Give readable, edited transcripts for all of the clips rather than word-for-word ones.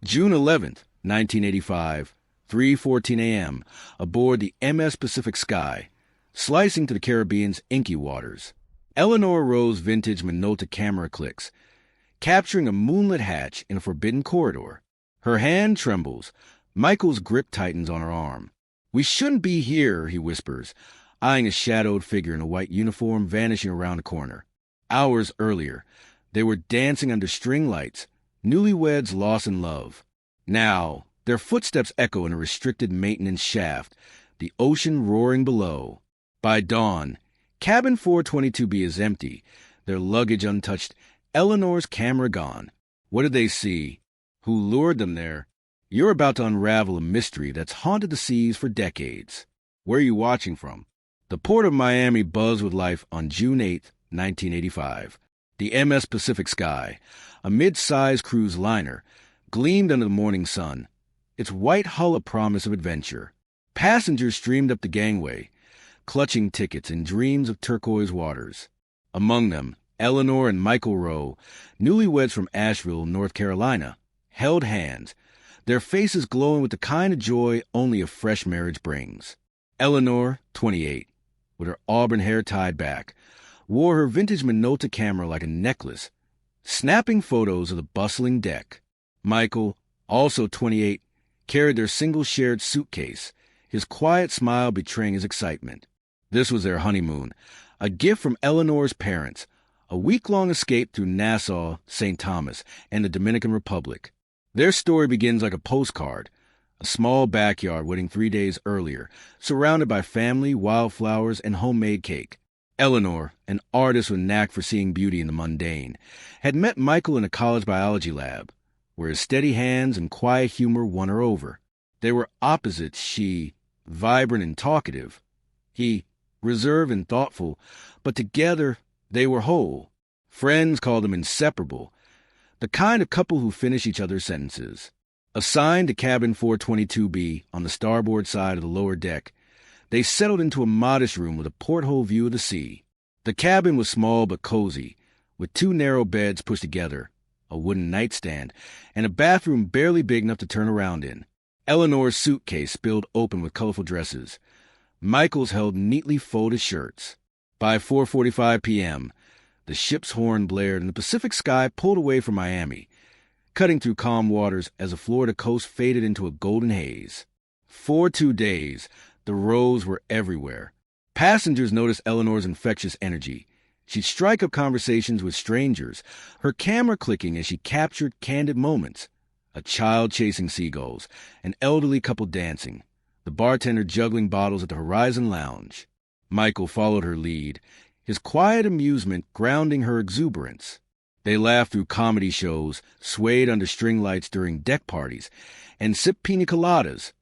June 11th, 1985, 3:14 a.m., aboard the MS Pacific Sky, slicing to the Caribbean's inky waters. Eleanor Row's vintage Minolta camera clicks, capturing a moonlit hatch in a forbidden corridor. Her hand trembles. Michael's grip tightens on her arm. "We shouldn't be here," he whispers, eyeing a shadowed figure in a white uniform vanishing around a corner. Hours earlier, they were dancing under string lights, newlyweds lost in love. Now, their footsteps echo in a restricted maintenance shaft, the ocean roaring below. By dawn, cabin 422B is empty, their luggage untouched, Eleanor's camera gone. What did they see? Who lured them there? You're about to unravel a mystery that's haunted the seas for decades. Where are you watching from? The port of Miami buzzed with life on June 8, 1985. The MS Pacific Sky, a mid-sized cruise liner, gleamed under the morning sun, its white hull a promise of adventure. Passengers streamed up the gangway, clutching tickets in dreams of turquoise waters. Among them, Eleanor and Michael Row, newlyweds from Asheville, North Carolina, held hands, their faces glowing with the kind of joy only a fresh marriage brings. Eleanor, 28, with her auburn hair tied back, wore her vintage Minolta camera like a necklace, snapping photos of the bustling deck. Michael, also 28, carried their single shared suitcase, his quiet smile betraying his excitement. This was their honeymoon, a gift from Eleanor's parents, a week-long escape through Nassau, St. Thomas, and the Dominican Republic. Their story begins like a postcard, a small backyard wedding 3 days earlier, surrounded by family, wildflowers, and homemade cake. Eleanor, an artist with a knack for seeing beauty in the mundane, had met Michael in a college biology lab, where his steady hands and quiet humor won her over. They were opposites, she, vibrant and talkative, he, reserved and thoughtful, but together they were whole. Friends called them inseparable, the kind of couple who finish each other's sentences. Assigned to cabin 422B on the starboard side of the lower deck, they settled into a modest room with a porthole view of the sea. The cabin was small but cozy, with 2 narrow beds pushed together, a wooden nightstand, and a bathroom barely big enough to turn around in. Eleanor's suitcase spilled open with colorful dresses. Michael's held neatly folded shirts. By 4:45 p.m., the ship's horn blared and the Pacific Sky pulled away from Miami, cutting through calm waters as the Florida coast faded into a golden haze. For 2 days, the Rows were everywhere. Passengers noticed Eleanor's infectious energy. She'd strike up conversations with strangers, her camera clicking as she captured candid moments. A child chasing seagulls, an elderly couple dancing, the bartender juggling bottles at the Horizon Lounge. Michael followed her lead, his quiet amusement grounding her exuberance. They laughed through comedy shows, swayed under string lights during deck parties, and sipped pina coladas,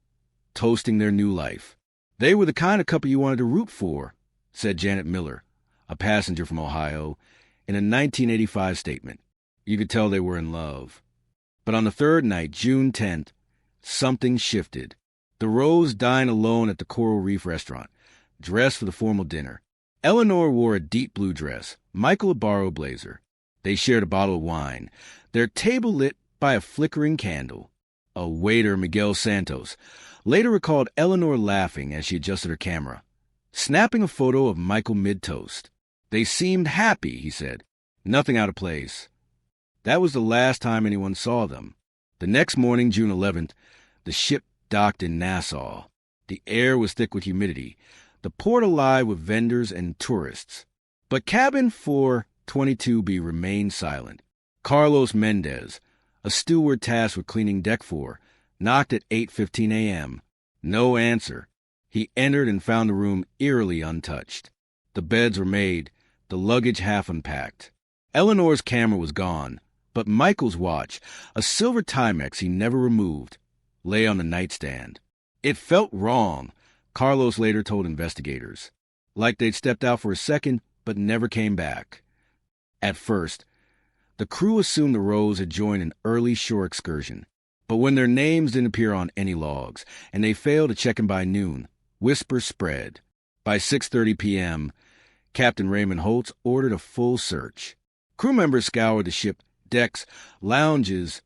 toasting their new life. They were the kind of couple you wanted to root for, said Janet Miller, a passenger from Ohio, in a 1985 statement. You could tell they were in love. But on the third night, June 10th, something shifted. The Rows dined alone at the Coral Reef restaurant, dressed for the formal dinner. Eleanor wore a deep blue dress, Michael a borrowed blazer. They shared a bottle of wine, their table lit by a flickering candle. A waiter, Miguel Santos, later recalled Eleanor laughing as she adjusted her camera, snapping a photo of Michael mid-toast. They seemed happy, he said. Nothing out of place. That was the last time anyone saw them. The next morning, June 11th, the ship docked in Nassau. The air was thick with humidity, the port alive with vendors and tourists. But cabin 422B remained silent. Carlos Mendez, a steward tasked with cleaning deck 4, knocked at 8:15 a.m. No answer. He entered and found the room eerily untouched. The beds were made, the luggage half unpacked. Eleanor's camera was gone, but Michael's watch, a silver Timex he never removed, lay on the nightstand. It felt wrong, Carlos later told investigators. Like they'd stepped out for a second, but never came back. At first, the crew assumed the Rows had joined an early shore excursion. But when their names didn't appear on any logs, and they failed to check in by noon, whispers spread. By 6:30 p.m., Captain Raymond Holtz ordered a full search. Crew members scoured the ship, decks, lounges,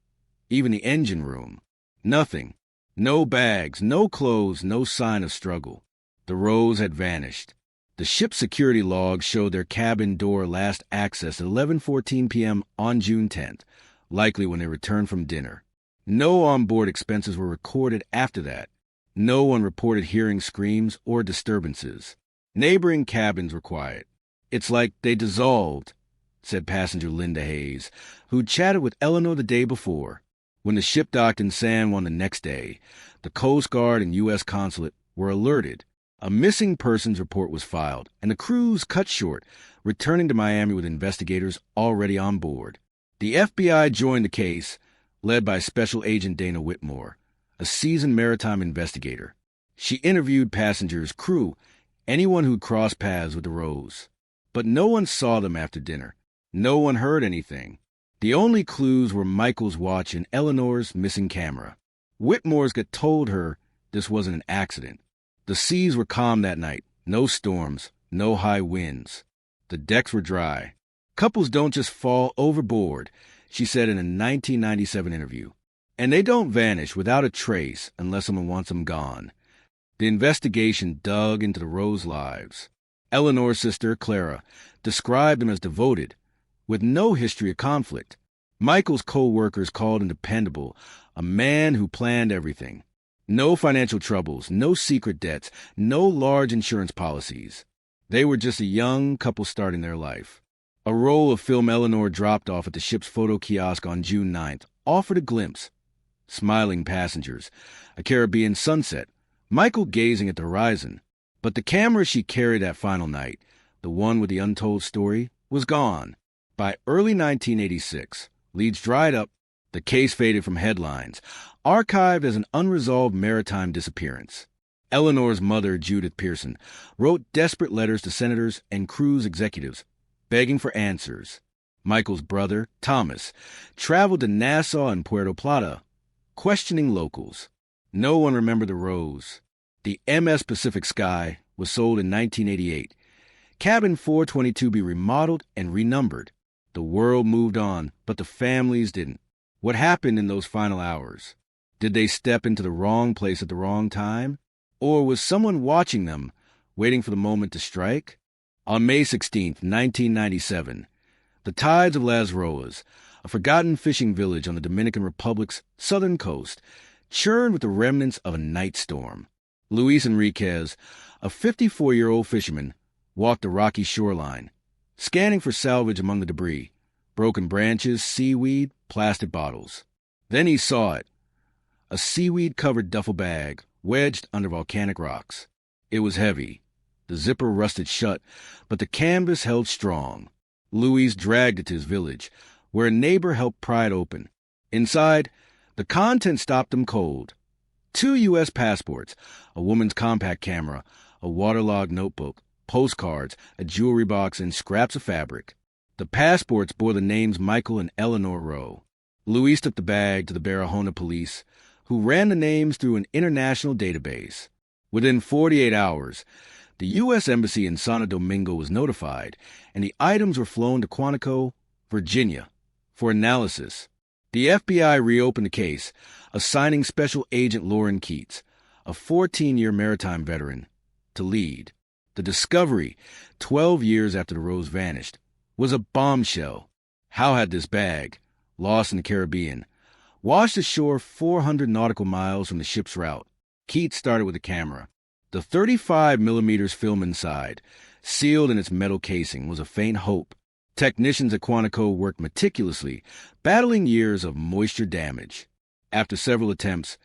even the engine room. Nothing. No bags, no clothes, no sign of struggle. The Rows had vanished. The ship's security logs showed their cabin door last accessed at 11:14 p.m. on June 10th, likely when they returned from dinner. No onboard expenses were recorded after that. No one reported hearing screams or disturbances. Neighboring cabins were quiet. "It's like they dissolved," said passenger Linda Hayes, who'd chatted with Eleanor the day before. When the ship docked in San Juan the next day, the Coast Guard and U.S. Consulate were alerted. A missing persons report was filed, and the cruise cut short, returning to Miami with investigators already on board. The FBI joined the case, led by Special Agent Dana Whitmore, a seasoned maritime investigator. She interviewed passengers, crew, anyone who'd crossed paths with the Rows. But no one saw them after dinner. No one heard anything. The only clues were Michael's watch and Eleanor's missing camera. Whitmore's gut told her this wasn't an accident. The seas were calm that night. No storms, no high winds. The decks were dry. "Couples don't just fall overboard," she said in a 1997 interview. "And they don't vanish without a trace unless someone wants them gone." The investigation dug into the Rows' lives. Eleanor's sister, Clara, described them as devoted, with no history of conflict. Michael's co-workers called him dependable, a man who planned everything. No financial troubles, no secret debts, no large insurance policies. They were just a young couple starting their life. A roll of film Eleanor dropped off at the ship's photo kiosk on June 9th offered a glimpse. Smiling passengers, a Caribbean sunset, Michael gazing at the horizon. But the camera she carried that final night, the one with the untold story, was gone. By early 1986, leads dried up, the case faded from headlines, archived as an unresolved maritime disappearance. Eleanor's mother, Judith Pearson, wrote desperate letters to senators and cruise executives, begging for answers. Michael's brother, Thomas, traveled to Nassau and Puerto Plata, questioning locals. No one remembered the Rows. The MS Pacific Sky was sold in 1988. Cabin 422 be remodeled and renumbered. The world moved on, but the families didn't. What happened in those final hours? Did they step into the wrong place at the wrong time? Or was someone watching them, waiting for the moment to strike? On May 16, 1997, the tides of Las Roas, a forgotten fishing village on the Dominican Republic's southern coast, churned with the remnants of a night storm. Luis Enriquez, a 54-year-old fisherman, walked the rocky shoreline, scanning for salvage among the debris, broken branches, seaweed, plastic bottles. Then he saw it, a seaweed-covered duffel bag wedged under volcanic rocks. It was heavy. The zipper rusted shut, but the canvas held strong. Luis dragged it to his village, where a neighbor helped pry it open. Inside, the contents stopped him cold. 2 U.S. passports, a woman's compact camera, a waterlogged notebook, postcards, a jewelry box, and scraps of fabric. The passports bore the names Michael and Eleanor Row. Luis took the bag to the Barahona police, who ran the names through an international database. Within 48 hours, the U.S. Embassy in Santo Domingo was notified, and the items were flown to Quantico, Virginia, for analysis. The FBI reopened the case, assigning Special Agent Lauren Keats, a 14-year maritime veteran, to lead. The discovery, 12 years after the Rows vanished, was a bombshell. How had this bag, lost in the Caribbean, washed ashore 400 nautical miles from the ship's route? Keats started with a camera. The 35mm film inside, sealed in its metal casing, was a faint hope. Technicians at Quantico worked meticulously, battling years of moisture damage. After several attempts,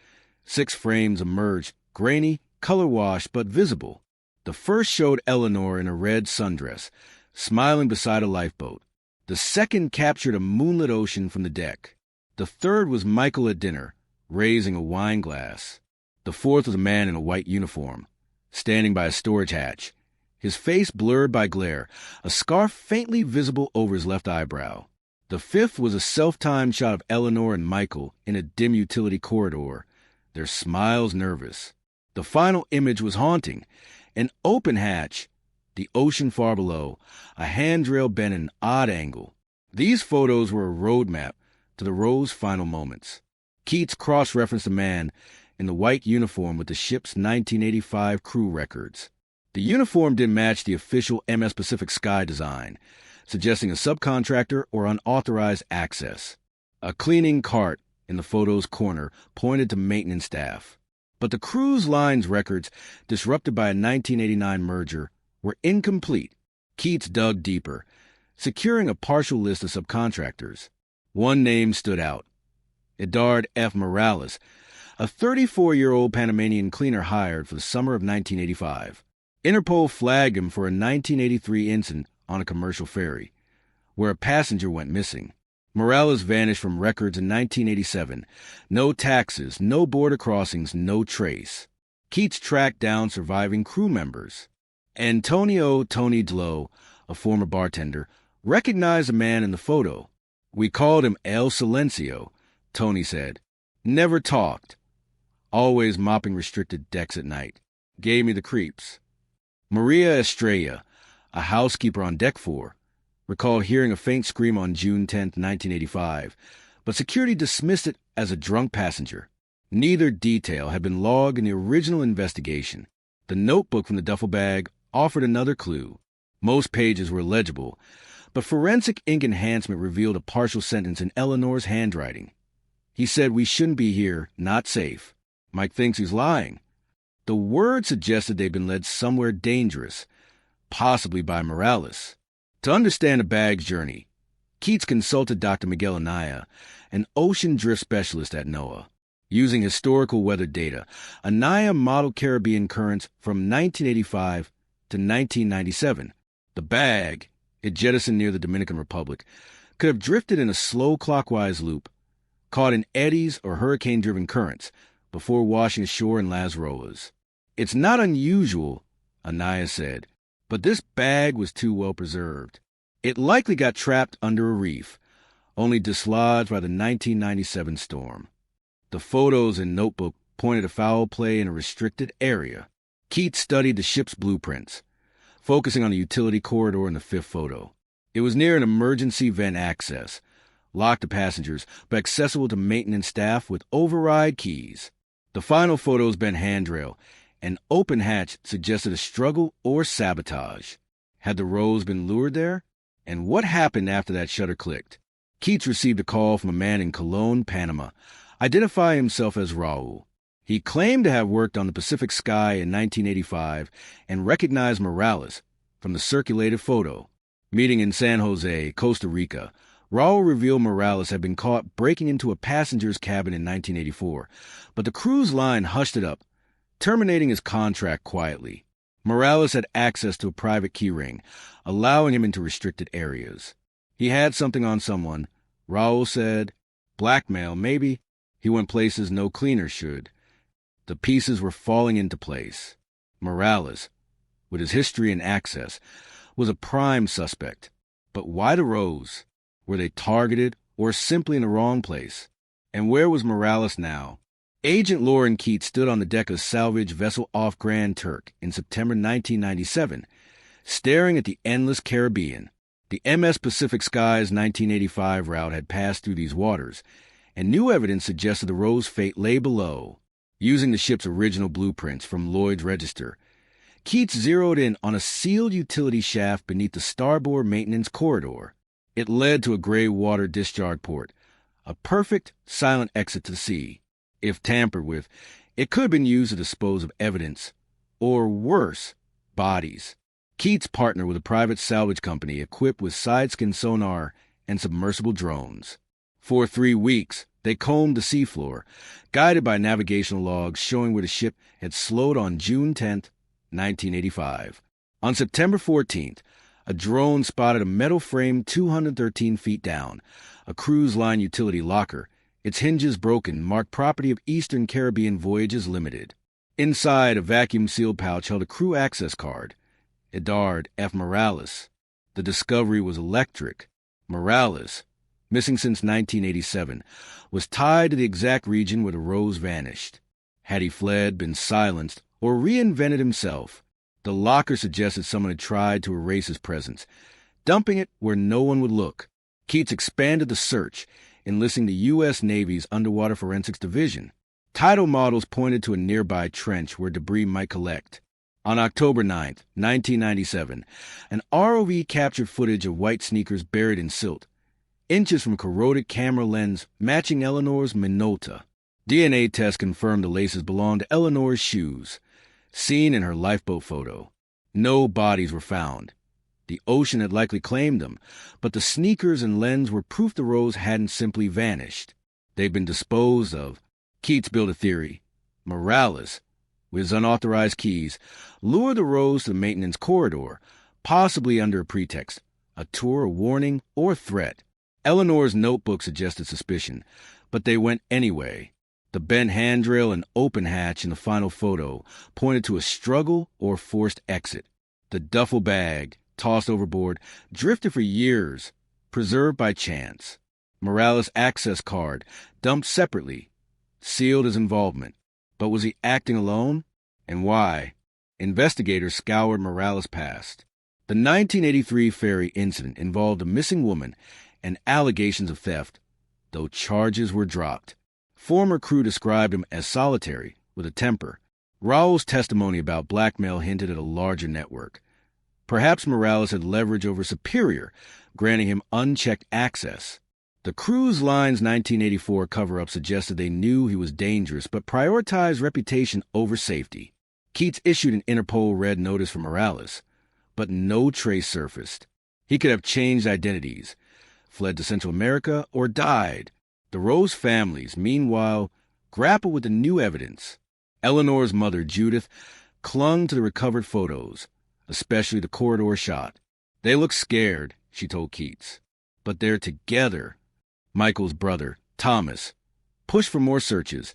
6 frames emerged, grainy, color-washed, but visible. The first showed Eleanor in a red sundress, smiling beside a lifeboat. The second captured a moonlit ocean from the deck. The third was Michael at dinner, raising a wine glass. The fourth was a man in a white uniform, standing by a storage hatch, his face blurred by glare, a scarf faintly visible over his left eyebrow. The fifth was a self-timed shot of Eleanor and Michael in a dim utility corridor, their smiles nervous. The final image was haunting. An open hatch, the ocean far below, a handrail bent at an odd angle. These photos were a roadmap to the Rows' final moments. Keats cross-referenced a man in the white uniform with the ship's 1985 crew records. The uniform didn't match the official MS Pacific Sky design, suggesting a subcontractor or unauthorized access. A cleaning cart in the photo's corner pointed to maintenance staff. But the cruise line's records, disrupted by a 1989 merger, were incomplete. Keats dug deeper, securing a partial list of subcontractors. One name stood out: Edard F. Morales, a 34-year-old Panamanian cleaner hired for the summer of 1985. Interpol flagged him for a 1983 incident on a commercial ferry, where a passenger went missing. Morales vanished from records in 1987. No taxes, no border crossings, no trace. Keats tracked down surviving crew members. Antonio Tony Dlo, a former bartender, recognized the man in the photo. "We called him El Silencio," Tony said. "Never talked. Always mopping restricted decks at night. Gave me the creeps." Maria Estrella, a housekeeper on Deck 4, recalled hearing a faint scream on June 10, 1985, but security dismissed it as a drunk passenger. Neither detail had been logged in the original investigation. The notebook from the duffel bag offered another clue. Most pages were legible, but forensic ink enhancement revealed a partial sentence in Eleanor's handwriting. "He said we shouldn't be here, not safe. Mike thinks he's lying." The word suggested they'd been led somewhere dangerous, possibly by Morales. To understand the bag's journey, Keats consulted Dr. Miguel Anaya, an ocean drift specialist at NOAA. Using historical weather data, Anaya modeled Caribbean currents from 1985 to 1997. The bag, it jettisoned near the Dominican Republic, could have drifted in a slow clockwise loop, caught in eddies or hurricane-driven currents, before washing ashore in Las Roas. "It's not unusual," Anaya said, "but this bag was too well preserved. It likely got trapped under a reef, only dislodged by the 1997 storm." The photos and notebook pointed to foul play in a restricted area. Keats studied the ship's blueprints, focusing on the utility corridor in the fifth photo. It was near an emergency vent access, locked to passengers, but accessible to maintenance staff with override keys. The final photo's bent handrail. An open hatch suggested a struggle or sabotage. Had the Rows been lured there? And what happened after that shutter clicked? Keats received a call from a man in Cologne, Panama, identifying himself as Raul. He claimed to have worked on the Pacific Sky in 1985 and recognized Morales from the circulated photo. Meeting in San Jose, Costa Rica, Raul revealed Morales had been caught breaking into a passenger's cabin in 1984, but the cruise line hushed it up, terminating his contract quietly. Morales had access to a private keyring, allowing him into restricted areas. He had something on someone, Raul said. Blackmail, maybe. He went places no cleaner should. The pieces were falling into place. Morales, with his history and access, was a prime suspect. But why the Rows? Were they targeted or simply in the wrong place? And where was Morales now? Agent Lauren Keats stood on the deck of a salvage vessel off Grand Turk in September 1997, staring at the endless Caribbean. The MS Pacific Sky's 1985 route had passed through these waters, and new evidence suggested the Row's fate lay below. Using the ship's original blueprints from Lloyd's Register, Keats zeroed in on a sealed utility shaft beneath the starboard maintenance corridor. It led to a gray water discharge port, a perfect, silent exit to the sea. If tampered with, it could have been used to dispose of evidence, or worse, bodies. Keats partnered with a private salvage company equipped with side-scan sonar and submersible drones. For 3 weeks, they combed the seafloor, guided by navigational logs showing where the ship had slowed on June 10, 1985. On September 14th, a drone spotted a metal frame 213 feet down, a cruise line utility locker, its hinges broken, marked property of Eastern Caribbean Voyages Limited. Inside, a vacuum-sealed pouch held a crew access card. Edard F. Morales. The discovery was electric. Morales, missing since 1987, was tied to the exact region where the Rows vanished. Had he fled, been silenced, or reinvented himself? The locker suggested someone had tried to erase his presence, dumping it where no one would look. Keats expanded the search, enlisting the U.S. Navy's Underwater Forensics Division. Tidal models pointed to a nearby trench where debris might collect. On October 9, 1997, an ROV captured footage of white sneakers buried in silt, inches from corroded camera lens matching Eleanor's Minolta. DNA tests confirmed the laces belonged to Eleanor's shoes, seen in her lifeboat photo. No bodies were found. The ocean had likely claimed them, but the sneakers and lens were proof the Rows hadn't simply vanished. They'd been disposed of. Keats built a theory. Morales, with his unauthorized keys, lured the Rows to the maintenance corridor, possibly under a pretext, a tour, a warning, or threat. Eleanor's notebook suggested suspicion, but they went anyway. The bent handrail and open hatch in the final photo pointed to a struggle or forced exit. The duffel bag, tossed overboard, drifted for years, preserved by chance. Morales' access card, dumped separately, sealed his involvement. But was he acting alone? And why? Investigators scoured Morales' past. The 1983 ferry incident involved a missing woman and allegations of theft, though charges were dropped. Former crew described him as solitary, with a temper. Raul's testimony about blackmail hinted at a larger network. Perhaps Morales had leverage over Superior, granting him unchecked access. The cruise line's 1984 cover-up suggested they knew he was dangerous but prioritized reputation over safety. Keats issued an Interpol red notice for Morales, but no trace surfaced. He could have changed identities, fled to Central America, or died. The Rose families, meanwhile, grappled with the new evidence. Eleanor's mother, Judith, clung to the recovered photos, especially the corridor shot. They look scared, she told Keats, but they're together. Michael's brother, Thomas, pushed for more searches,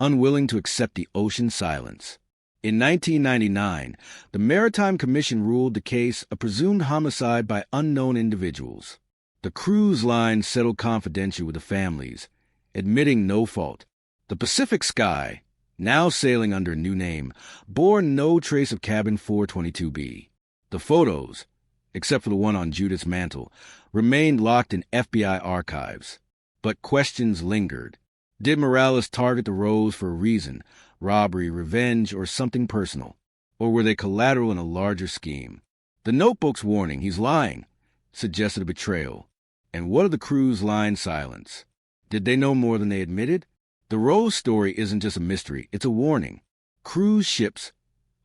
unwilling to accept the ocean silence. In 1999, the Maritime Commission ruled the case a presumed homicide by unknown individuals. The cruise line settled confidentially with the families, admitting no fault. The Pacific Sky, now sailing under a new name, bore no trace of cabin 422B. The photos, except for the one on Judith's mantle, remained locked in FBI archives. But questions lingered. Did Morales target the Rose for a reason, robbery, revenge, or something personal? Or were they collateral in a larger scheme? The notebook's warning, "He's lying," suggested a betrayal. And what of the cruise line's silence? Did they know more than they admitted? The Rose story isn't just a mystery, it's a warning. Cruise ships,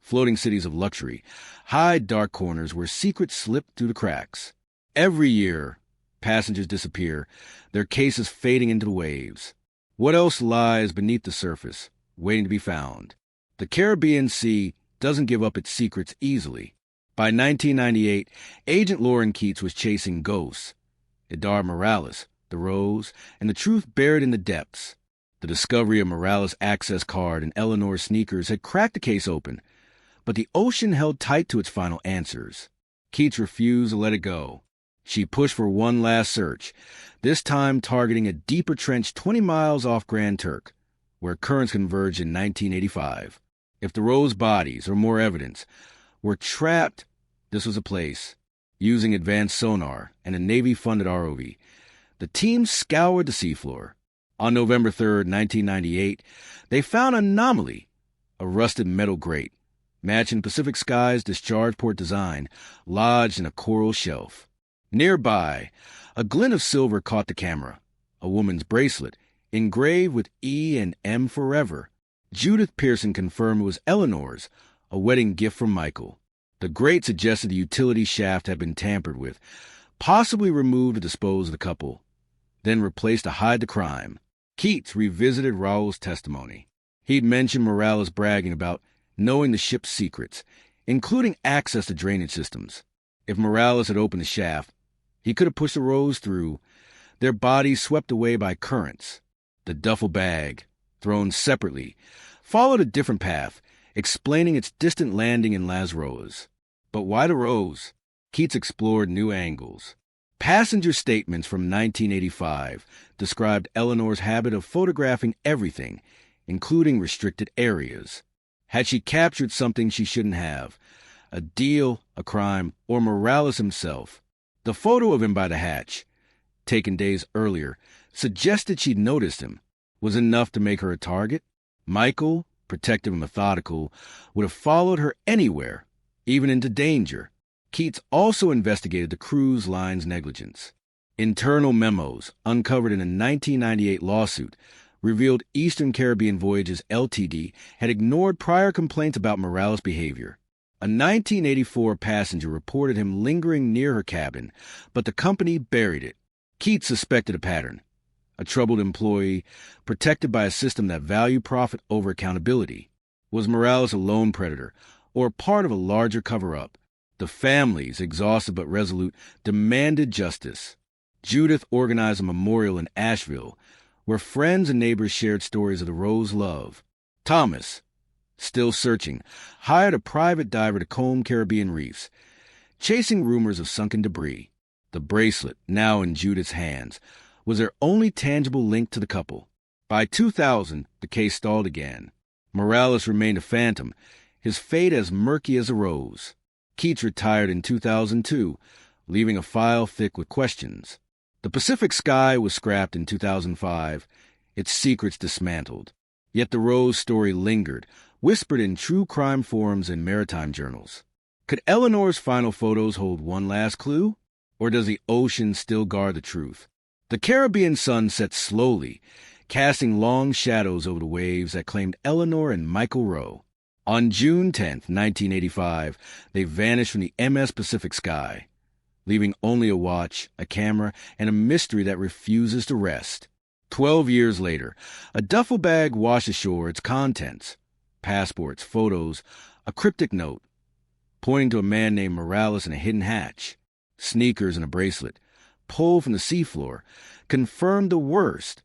floating cities of luxury, hide dark corners where secrets slip through the cracks. Every year, passengers disappear, their cases fading into the waves. What else lies beneath the surface, waiting to be found? The Caribbean Sea doesn't give up its secrets easily. By 1998, Agent Lauren Keats was chasing ghosts. Idar Morales, the Rose, and the truth buried in the depths. The discovery of Morales' access card and Eleanor's sneakers had cracked the case open, but the ocean held tight to its final answers. Keats refused to let it go. She pushed for one last search, this time targeting a deeper trench 20 miles off Grand Turk, where currents converged in 1985. If the Rose bodies, or more evidence, were trapped, this was a place. Using advanced sonar and a Navy-funded ROV, the team scoured the seafloor. On November 3, 1998, they found an anomaly, a rusted metal grate, matching Pacific Sky's discharge port design, lodged in a coral shelf. Nearby, a glint of silver caught the camera, a woman's bracelet, engraved with E and M forever. Judith Pearson confirmed it was Eleanor's, a wedding gift from Michael. The grate suggested the utility shaft had been tampered with, possibly removed to dispose of the couple, then replaced to hide the crime. Keats revisited Raul's testimony. He'd mentioned Morales bragging about knowing the ship's secrets, including access to drainage systems. If Morales had opened the shaft, he could have pushed the Rose through, their bodies swept away by currents. The duffel bag, thrown separately, followed a different path, explaining its distant landing in Las Roas. But why the Rose? Keats explored new angles. Passenger statements from 1985 described Eleanor's habit of photographing everything, including restricted areas. Had she captured something she shouldn't have? A deal, a crime, or Morales himself? The photo of him by the hatch, taken days earlier, suggested she'd noticed him, was enough to make her a target. Michael, protective and methodical, would have followed her anywhere, even into danger. Keats also investigated the cruise line's negligence. Internal memos, uncovered in a 1998 lawsuit, revealed Eastern Caribbean Voyages Ltd. Had ignored prior complaints about Morales' behavior. A 1984 passenger reported him lingering near her cabin, but the company buried it. Keats suspected a pattern. A troubled employee, protected by a system that valued profit over accountability. Was Morales a lone predator, or part of a larger cover-up? The families, exhausted but resolute, demanded justice. Judith organized a memorial in Asheville, where friends and neighbors shared stories of the Row's love. Thomas, still searching, hired a private diver to comb Caribbean reefs, chasing rumors of sunken debris. The bracelet, now in Judith's hands, was their only tangible link to the couple. By 2000, the case stalled again. Morales remained a phantom, his fate as murky as a rose. Keats retired in 2002, leaving a file thick with questions. The Pacific Sky was scrapped in 2005, its secrets dismantled. Yet the Row's story lingered, whispered in true crime forums and maritime journals. Could Eleanor's final photos hold one last clue? Or does the ocean still guard the truth? The Caribbean sun set slowly, casting long shadows over the waves that claimed Eleanor and Michael Row. On June 10, 1985, they vanished from the MS Pacific Sky, leaving only a watch, a camera, and a mystery that refuses to rest. 12 years later, a duffel bag washed ashore its contents: passports, photos, a cryptic note pointing to a man named Morales in a hidden hatch. Sneakers and a bracelet, pulled from the seafloor, confirmed the worst.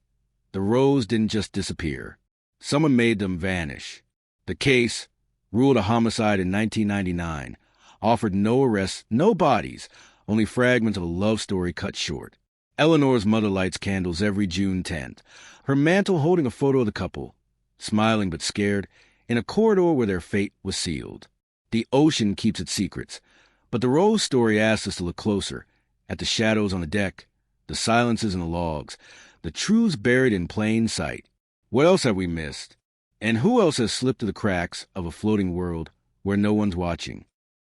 The Rows didn't just disappear. Someone made them vanish. The case, ruled a homicide in 1999, offered no arrests, no bodies, only fragments of a love story cut short. Eleanor's mother lights candles every June 10th, her mantle holding a photo of the couple, smiling but scared, in a corridor where their fate was sealed. The ocean keeps its secrets, but the Rose story asks us to look closer, at the shadows on the deck, the silences in the logs, the truths buried in plain sight. What else have we missed? And who else has slipped through the cracks of a floating world where no one's watching?